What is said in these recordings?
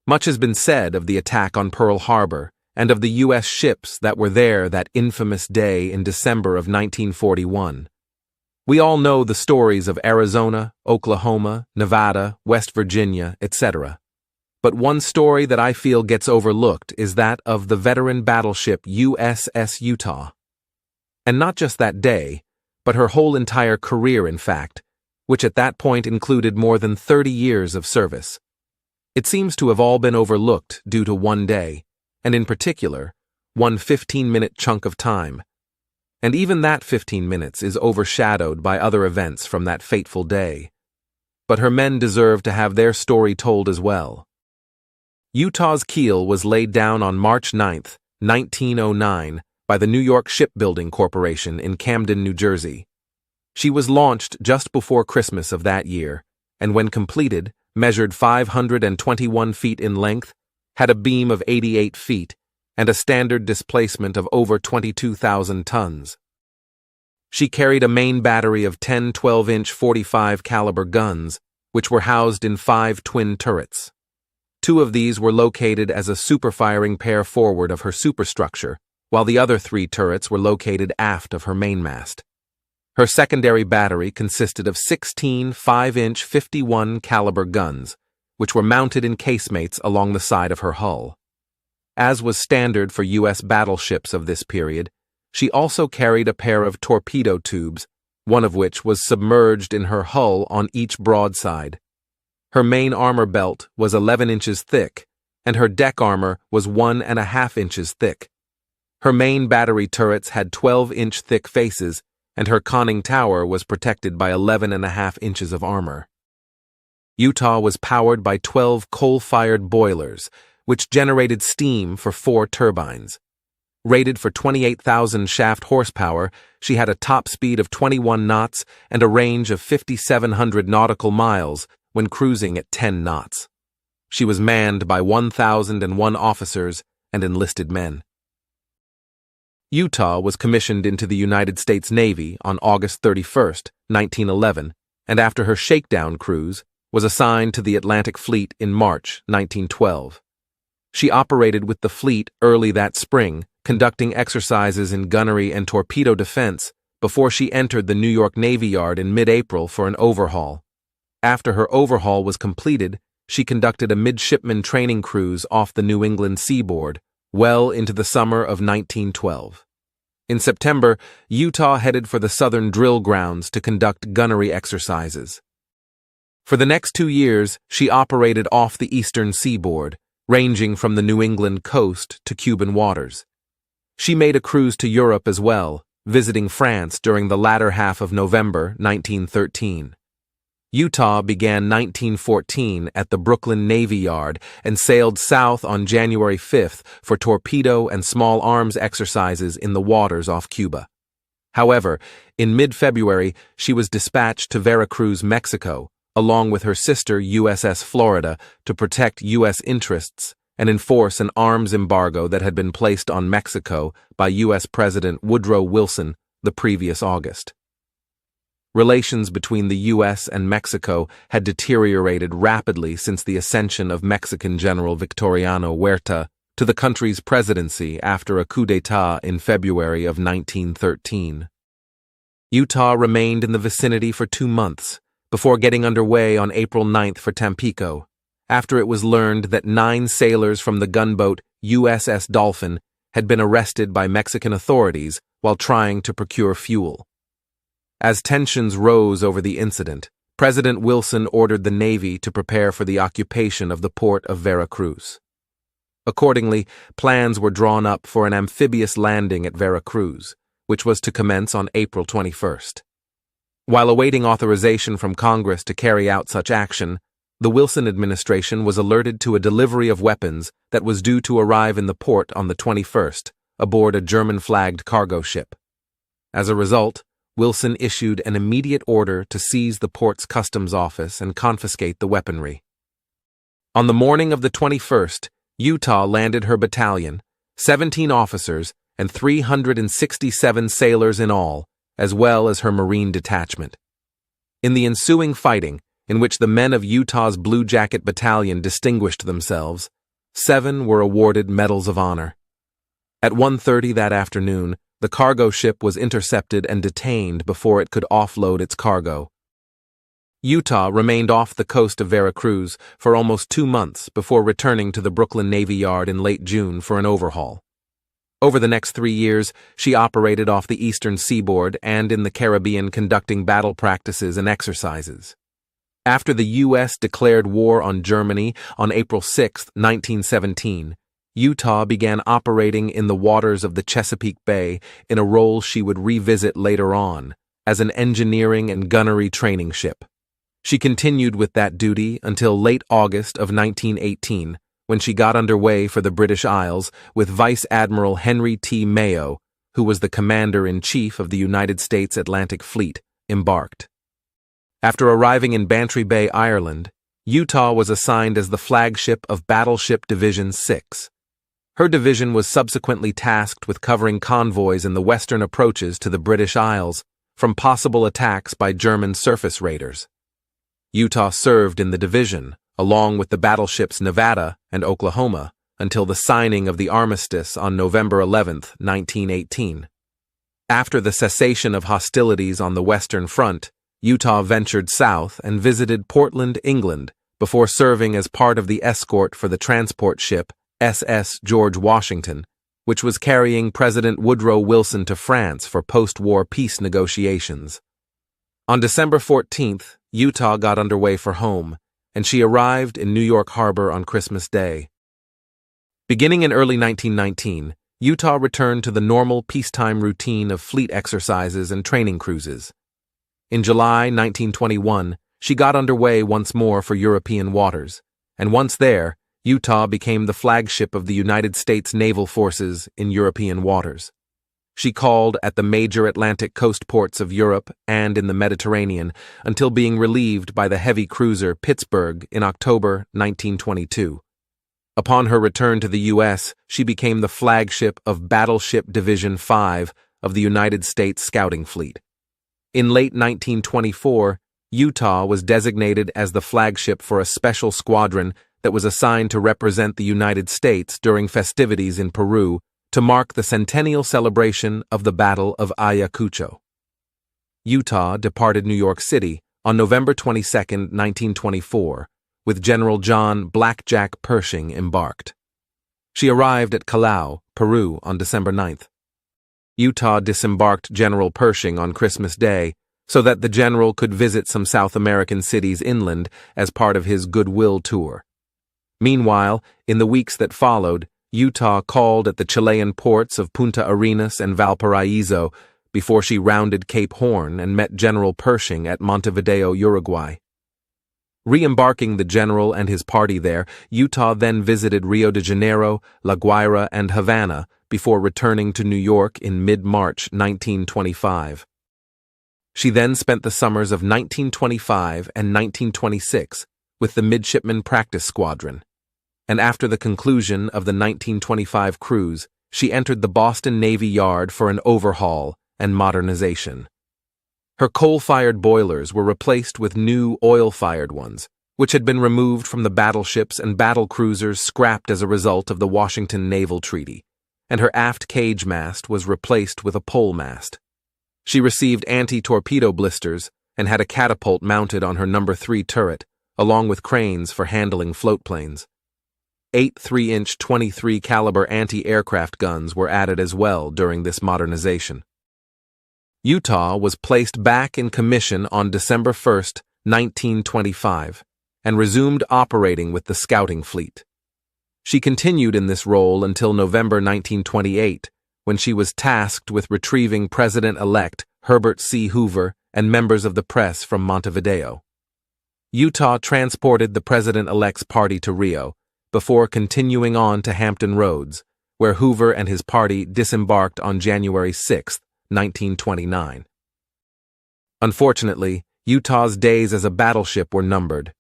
Much has been said of the attack on Pearl Harbor and of the U.S. ships that were there that infamous day in December of 1941. We all know the stories of Arizona, Oklahoma, Nevada, West Virginia, etc. But one story that I feel gets overlooked is that of the veteran battleship USS Utah. And not just that day, but her whole entire career, in fact, which at that point included more than 30 years of service. It seems to have all been overlooked due to one day, and in particular, one 15-minute chunk of time. And even that 15 minutes is overshadowed by other events from that fateful day. But her men deserve to have their story told as well. Utah's keel was laid down on March 9, 1909, by the New York Shipbuilding Corporation in Camden, New Jersey. She was launched just before Christmas of that year, and when completed, measured 521 feet in length, had a beam of 88 feet, and a standard displacement of over 22,000 tons. She carried a main battery of 10 12-inch 45 caliber guns, which were housed in 5 twin turrets. 2 of these were located as a superfiring pair forward of her superstructure, while the other 3 turrets were located aft of her mainmast. Her secondary battery consisted of 16 5-inch 51 caliber guns, which were mounted in casemates along the side of her hull. As was standard for U.S. battleships of this period, she also carried a pair of torpedo tubes, one of which was submerged in her hull on each broadside. Her main armor belt was 11 inches thick, and her deck armor was 1.5 inches thick. Her main battery turrets had 12-inch thick faces, and her conning tower was protected by 11.5 inches of armor. Utah was powered by 12 coal-fired boilers, which generated steam for 4 turbines. Rated for 28,000 shaft horsepower, she had a top speed of 21 knots and a range of 5,700 nautical miles when cruising at 10 knots. She was manned by 1,001 officers and enlisted men. Utah was commissioned into the United States Navy on August 31, 1911, and after her shakedown cruise, was assigned to the Atlantic Fleet in March 1912. She operated with the fleet early that spring, conducting exercises in gunnery and torpedo defense before she entered the New York Navy Yard in mid-April for an overhaul. After her overhaul was completed, she conducted a midshipman training cruise off the New England seaboard, well into the summer of 1912. In September, Utah headed for the southern drill grounds to conduct gunnery exercises. For the next 2 years, she operated off the eastern seaboard, ranging from the New England coast to Cuban waters. She made a cruise to Europe as well, visiting France during the latter half of November 1913. Utah began 1914 at the Brooklyn Navy Yard and sailed south on January 5th for torpedo and small arms exercises in the waters off Cuba. However, in mid-February, she was dispatched to Veracruz, Mexico, along with her sister USS Florida, to protect U.S. interests and enforce an arms embargo that had been placed on Mexico by U.S. President Woodrow Wilson the previous August. Relations between the U.S. and Mexico had deteriorated rapidly since the ascension of Mexican General Victoriano Huerta to the country's presidency after a coup d'etat in February of 1913. Utah remained in the vicinity for 2 months, before getting underway on April 9th for Tampico, after it was learned that 9 sailors from the gunboat USS Dolphin had been arrested by Mexican authorities while trying to procure fuel. As tensions rose over the incident, President Wilson ordered the Navy to prepare for the occupation of the port of Veracruz. Accordingly, plans were drawn up for an amphibious landing at Veracruz, which was to commence on April 21st. While awaiting authorization from Congress to carry out such action, the Wilson administration was alerted to a delivery of weapons that was due to arrive in the port on the 21st, aboard a German-flagged cargo ship. As a result, Wilson issued an immediate order to seize the port's customs office and confiscate the weaponry. On the morning of the 21st, Utah landed her battalion, 17 officers, and 367 sailors in all, as well as her Marine detachment. In the ensuing fighting, in which the men of Utah's Blue Jacket Battalion distinguished themselves. 7 were awarded Medals of Honor. At 1:30 that afternoon, the cargo ship was intercepted and detained before it could offload its cargo. Utah remained off the coast of Veracruz for almost 2 months before returning to the Brooklyn Navy Yard in late June for an overhaul. Over the next 3 years, she operated off the eastern seaboard and in the Caribbean, conducting battle practices and exercises. After the U.S. declared war on Germany on April 6, 1917, Utah began operating in the waters of the Chesapeake Bay in a role she would revisit later on as an engineering and gunnery training ship. She continued with that duty until late August of 1918, when she got underway for the British Isles with Vice Admiral Henry T. Mayo, who was the Commander-in-Chief of the United States Atlantic Fleet, embarked. After arriving in Bantry Bay, Ireland, Utah was assigned as the flagship of Battleship Division 6. Her division was subsequently tasked with covering convoys in the western approaches to the British Isles from possible attacks by German surface raiders. Utah served in the division, along with the battleships Nevada and Oklahoma, until the signing of the armistice on November 11, 1918. After the cessation of hostilities on the Western Front, Utah ventured south and visited Portland, England, before serving as part of the escort for the transport ship USS George Washington, which was carrying President Woodrow Wilson to France for post-war peace negotiations. On December 14th, Utah got underway for home, and she arrived in New York Harbor on Christmas Day. Beginning in early 1919, Utah returned to the normal peacetime routine of fleet exercises and training cruises. In July 1921, she got underway once more for European waters, and once there, Utah became the flagship of the United States naval forces in European waters. She called at the major Atlantic coast ports of Europe and in the Mediterranean until being relieved by the heavy cruiser Pittsburgh in October 1922. Upon her return to the U.S., she became the flagship of Battleship Division 5 of the United States Scouting Fleet. In late 1924, Utah was designated as the flagship for a special squadron that was assigned to represent the United States during festivities in Peru to mark the centennial celebration of the Battle of Ayacucho. Utah departed New York City on November 22, 1924, with General John Blackjack Pershing embarked. She arrived at Callao, Peru, on December 9th. Utah disembarked General Pershing on Christmas Day so that the general could visit some South American cities inland as part of his goodwill tour. Meanwhile, in the weeks that followed, Utah called at the Chilean ports of Punta Arenas and Valparaiso before she rounded Cape Horn and met General Pershing at Montevideo, Uruguay. Re-embarking the general and his party there, Utah then visited Rio de Janeiro, La Guaira, and Havana before returning to New York in mid-March 1925. She then spent the summers of 1925 and 1926 with the Midshipman Practice Squadron, and after the conclusion of the 1925 cruise, she entered the Boston Navy Yard for an overhaul and modernization. Her coal-fired boilers were replaced with new oil-fired ones, which had been removed from the battleships and battle cruisers scrapped as a result of the Washington Naval Treaty, and her aft cage mast was replaced with a pole mast. She received anti-torpedo blisters and had a catapult mounted on her No. 3 turret, along with cranes for handling floatplanes. 8 3-inch 23 caliber anti-aircraft guns were added as well during this modernization. Utah was placed back in commission on December 1, 1925, and resumed operating with the scouting fleet. She continued in this role until November 1928, when she was tasked with retrieving President-elect Herbert C. Hoover and members of the press from Montevideo. Utah transported the President-elect's party to Rio, before continuing on to Hampton Roads, where Hoover and his party disembarked on January 6, 1929. Unfortunately, Utah's days as a battleship were numbered.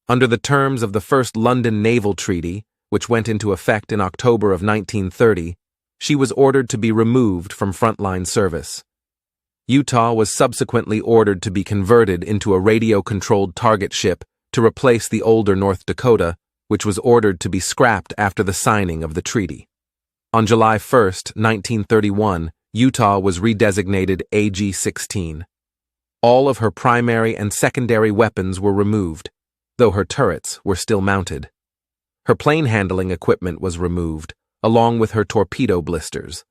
Under the terms of the First London Naval Treaty, which went into effect in October of 1930, she was ordered to be removed from frontline service. Utah was subsequently ordered to be converted into a radio-controlled target ship to replace the older North Dakota, which was ordered to be scrapped after the signing of the treaty. On July 1, 1931, Utah was redesignated AG-16. All of her primary and secondary weapons were removed, though her turrets were still mounted. Her plane handling equipment was removed, along with her torpedo blisters.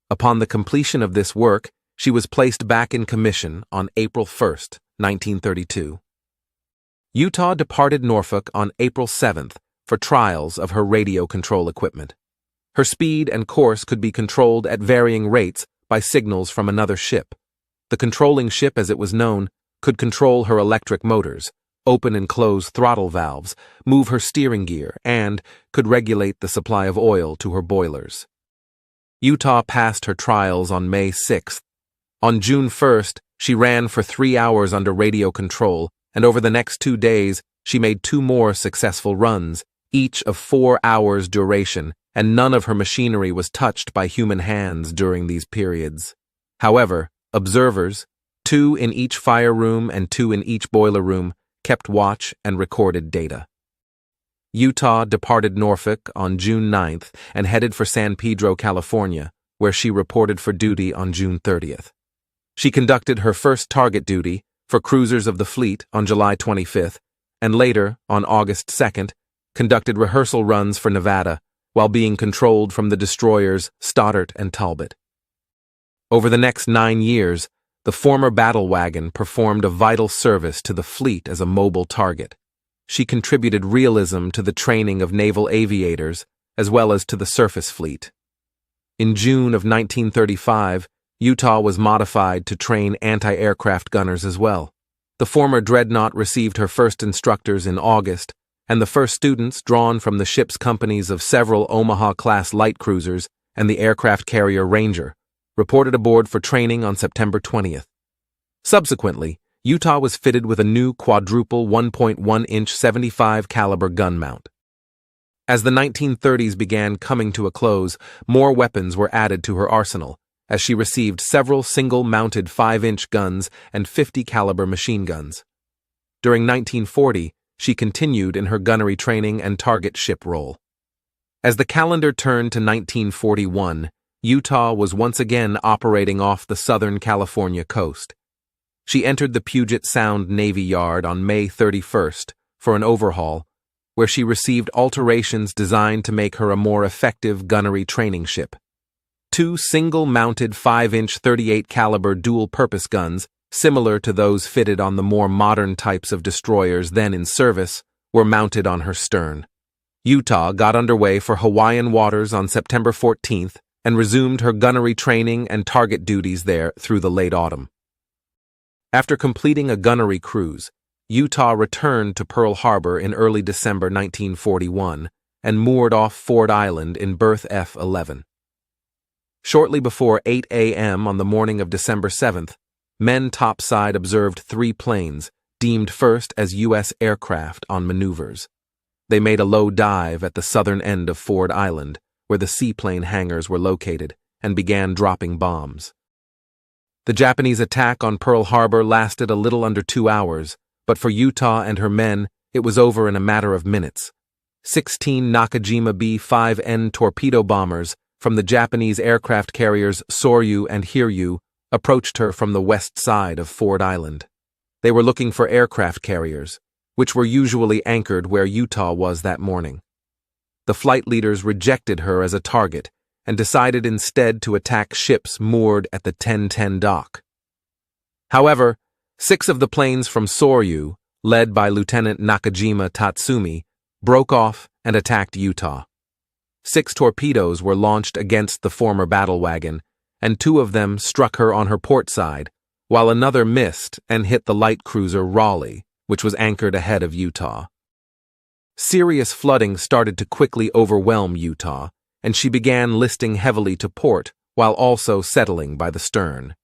Upon the completion of this work, she was placed back in commission on April 1, 1932. Utah departed Norfolk on April 7th for trials of her radio control equipment. Her speed and course could be controlled at varying rates by signals from another ship. The controlling ship, as it was known, could control her electric motors, open and close throttle valves, move her steering gear, and could regulate the supply of oil to her boilers. Utah passed her trials on May 6th. On June 1st, she ran for 3 hours under radio control, and over the next 2 days, she made 2 more successful runs, each of 4 hours duration, and none of her machinery was touched by human hands during these periods. However, observers, 2 in each fire room and 2 in each boiler room, kept watch and recorded data. Utah departed Norfolk on June 9th and headed for San Pedro, California, where she reported for duty on June 30th. She conducted her first target duty for cruisers of the fleet on July 25th, and later, on August 2nd, conducted rehearsal runs for Nevada while being controlled from the destroyers Stoddert and Talbot. Over the next 9 years, the former battle wagon performed a vital service to the fleet as a mobile target. She contributed realism to the training of naval aviators as well as to the surface fleet. In June of 1935, Utah was modified to train anti-aircraft gunners as well. The former dreadnought received her first instructors in August, and the first students, drawn from the ship's companies of several Omaha-class light cruisers and the aircraft carrier Ranger, reported aboard for training on September 20th. Subsequently, Utah was fitted with a new quadruple 1.1-inch 75 caliber gun mount. As the 1930s began coming to a close, more weapons were added to her arsenal, as she received several single-mounted 5-inch guns and 50 caliber machine guns. During 1940, she continued in her gunnery training and target ship role. As the calendar turned to 1941, Utah was once again operating off the Southern California coast. She entered the Puget Sound Navy Yard on May 31st for an overhaul, where she received alterations designed to make her a more effective gunnery training ship. 2 single-mounted 5-inch 38 caliber dual-purpose guns, similar to those fitted on the more modern types of destroyers then in service, were mounted on her stern. Utah got underway for Hawaiian waters on September 14th and resumed her gunnery training and target duties there through the late autumn. After completing a gunnery cruise, Utah returned to Pearl Harbor in early December 1941 and moored off Ford Island in berth F-11. Shortly before 8 a.m. on the morning of December 7th, men topside observed 3 planes, deemed first as U.S. aircraft on maneuvers. They made a low dive at the southern end of Ford Island, where the seaplane hangars were located, and began dropping bombs. The Japanese attack on Pearl Harbor lasted a little under 2 hours, but for Utah and her men, it was over in a matter of minutes. 16 Nakajima B-5N torpedo bombers from the Japanese aircraft carriers Soryu and Hiryu approached her from the west side of Ford Island. They were looking for aircraft carriers, which were usually anchored where Utah was that morning. The flight leaders rejected her as a target and decided instead to attack ships moored at the 1010 dock. However, 6 of the planes from Soryu, led by Lieutenant Nakajima Tatsumi, broke off and attacked Utah. 6 torpedoes were launched against the former battle wagon, and 2 of them struck her on her port side, while another missed and hit the light cruiser Raleigh, which was anchored ahead of Utah. Serious flooding started to quickly overwhelm Utah, and she began listing heavily to port while also settling by the stern.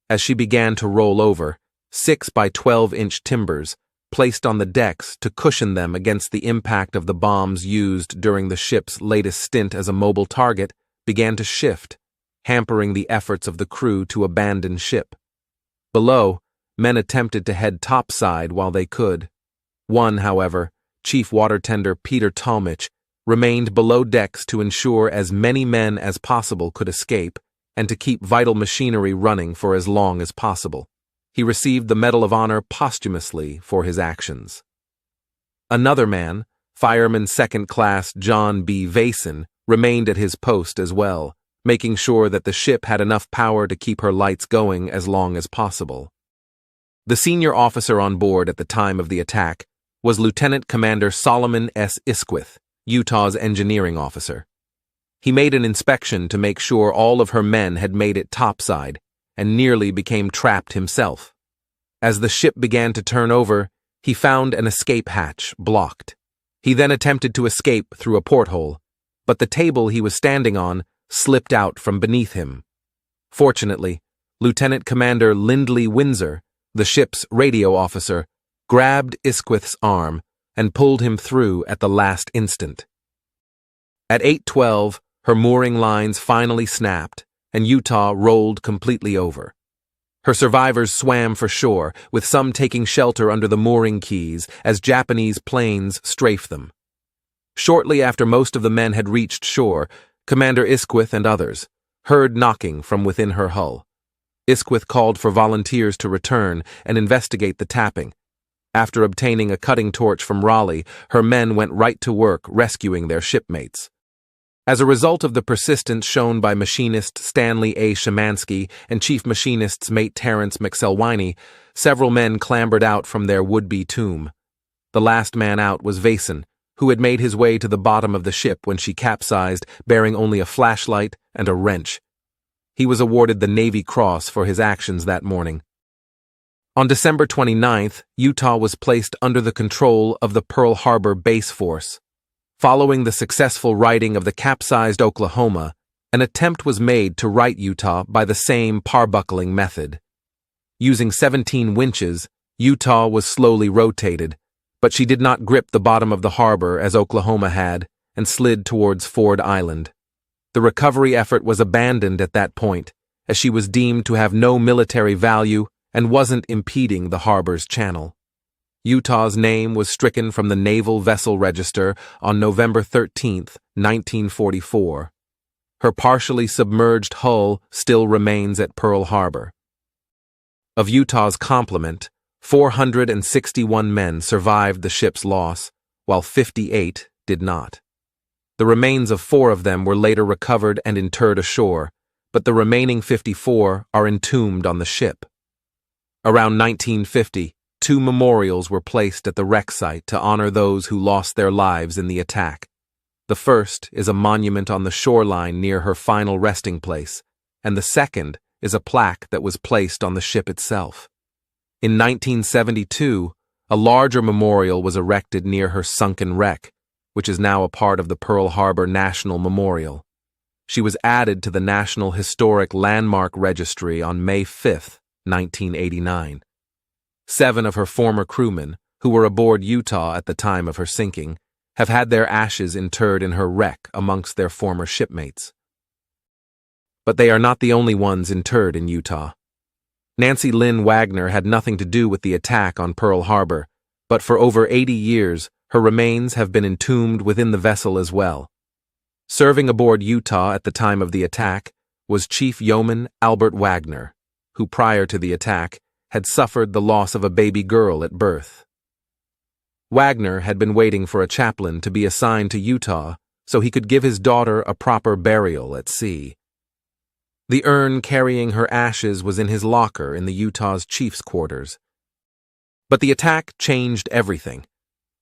As she began to roll over, 6 by 12-inch timbers, placed on the decks to cushion them against the impact of the bombs used during the ship's latest stint as a mobile target, began to shift, hampering the efforts of the crew to abandon ship. Below, men attempted to head topside while they could. One, however, Chief Water Tender Peter Talmich, remained below decks to ensure as many men as possible could escape and to keep vital machinery running for as long as possible. He received the Medal of Honor posthumously for his actions. Another man, Fireman Second Class John B. Vason, remained at his post as well, making sure that the ship had enough power to keep her lights going as long as possible. The senior officer on board at the time of the attack was Lieutenant Commander Solomon S. Isquith, Utah's engineering officer. He made an inspection to make sure all of her men had made it topside and nearly became trapped himself. As the ship began to turn over, he found an escape hatch blocked. He then attempted to escape through a porthole, but the table he was standing on slipped out from beneath him. Fortunately, Lieutenant Commander Lindley Windsor, the ship's radio officer, grabbed Isquith's arm and pulled him through at the last instant. At 8:12, her mooring lines finally snapped, and Utah rolled completely over. Her survivors swam for shore, with some taking shelter under the mooring keys as Japanese planes strafed them. Shortly after most of the men had reached shore, Commander Isquith and others heard knocking from within her hull. Isquith called for volunteers to return and investigate the tapping. After obtaining a cutting torch from Raleigh, her men went right to work rescuing their shipmates. As a result of the persistence shown by Machinist Stanley A. Szymanski and Chief Machinist's mate Terrence McSelwiny, several men clambered out from their would-be tomb. The last man out was Vason, who had made his way to the bottom of the ship when she capsized, bearing only a flashlight and a wrench. He was awarded the Navy Cross for his actions that morning. On December 29th, Utah was placed under the control of the Pearl Harbor Base Force. Following the successful righting of the capsized Oklahoma, an attempt was made to right Utah by the same parbuckling method. Using 17 winches, Utah was slowly rotated, but she did not grip the bottom of the harbor as Oklahoma had and slid towards Ford Island. The recovery effort was abandoned at that point, as she was deemed to have no military value and wasn't impeding the harbor's channel. Utah's name was stricken from the Naval Vessel Register on November 13, 1944. Her partially submerged hull still remains at Pearl Harbor. Of Utah's complement, 461 men survived the ship's loss, while 58 did not. The remains of 4 of them were later recovered and interred ashore, but the remaining 54 are entombed on the ship. Around 1950, 2 memorials were placed at the wreck site to honor those who lost their lives in the attack. The first is a monument on the shoreline near her final resting place, and the second is a plaque that was placed on the ship itself. In 1972, a larger memorial was erected near her sunken wreck, which is now a part of the Pearl Harbor National Memorial. She was added to the National Historic Landmark Registry on May 5, 1989. 7 of her former crewmen, who were aboard Utah at the time of her sinking, have had their ashes interred in her wreck amongst their former shipmates. But they are not the only ones interred in Utah. Nancy Lynn Wagner had nothing to do with the attack on Pearl Harbor, but for over 80 years, her remains have been entombed within the vessel as well. Serving aboard Utah at the time of the attack was Chief Yeoman Albert Wagner, who prior to the attack had suffered the loss of a baby girl at birth. Wagner had been waiting for a chaplain to be assigned to Utah so he could give his daughter a proper burial at sea. The urn carrying her ashes was in his locker in the Utah's chief's quarters. But the attack changed everything.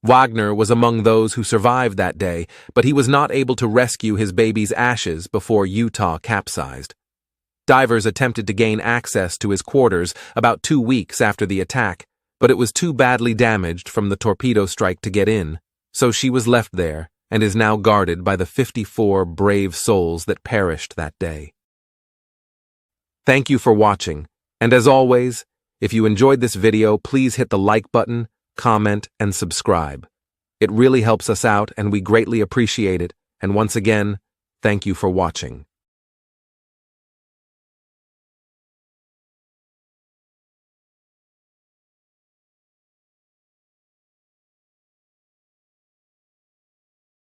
Wagner was among those who survived that day, but he was not able to rescue his baby's ashes before Utah capsized. Divers attempted to gain access to his quarters about 2 weeks after the attack, but it was too badly damaged from the torpedo strike to get in, so she was left there and is now guarded by the 54 brave souls that perished that day. Thank you for watching, and as always, if you enjoyed this video, please hit the like button, comment, and subscribe. It really helps us out and we greatly appreciate it, and once again, thank you for watching.